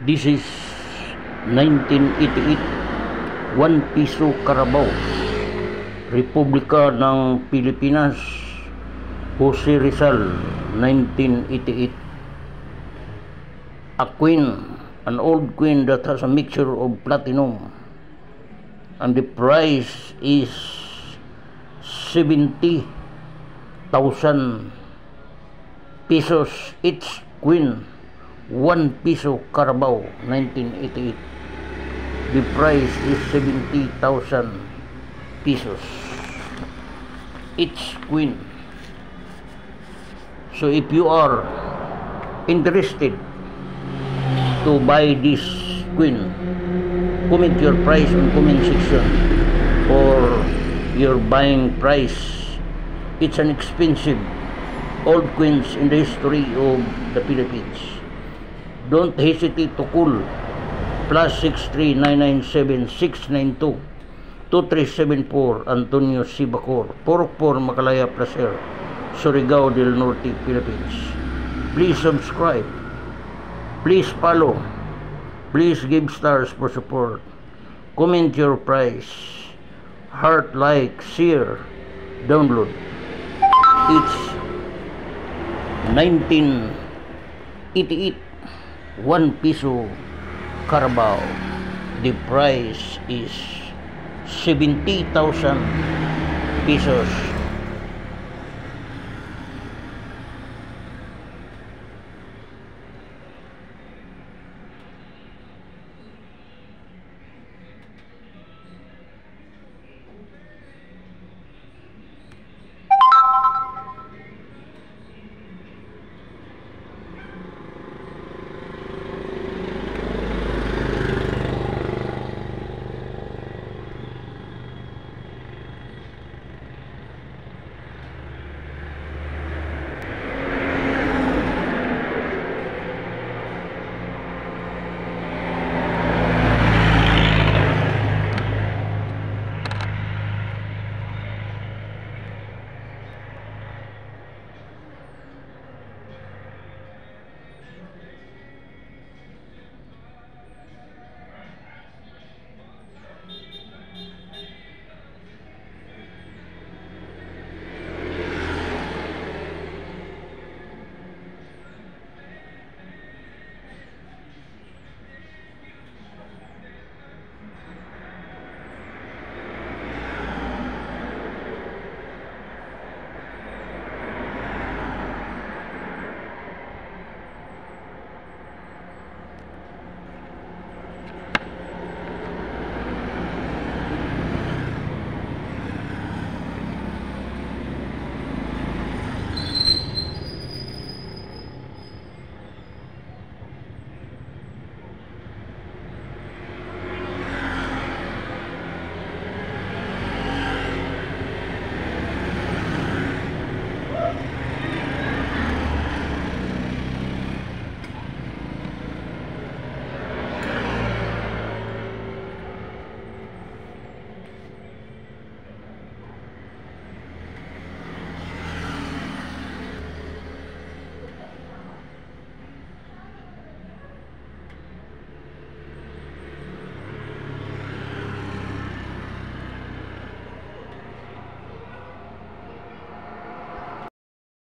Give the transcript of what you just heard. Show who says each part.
Speaker 1: This is 1988, 1 piso Carabao, Republika ng Pilipinas, Jose Rizal, 1988. A queen, an old queen that has a mixture of platinum, and the price is 70,000 pesos each queen. 1 piso Carabao, 1988. The price is 70,000 pesos each queen. So if you are interested to buy this queen, comment your price on comment section or your buying price. It's an expensive old queens in the history of the Philippines. Don't hesitate to call +63 997 692 2374 Antonio Sibacor, 44 Macalaya Placer, Surigao del Norte, Philippines. Please subscribe, please follow, please give stars for support, comment your price, heart, like, share, download. It's 1988, 1 piso Carabao. The price is 70,000 pesos.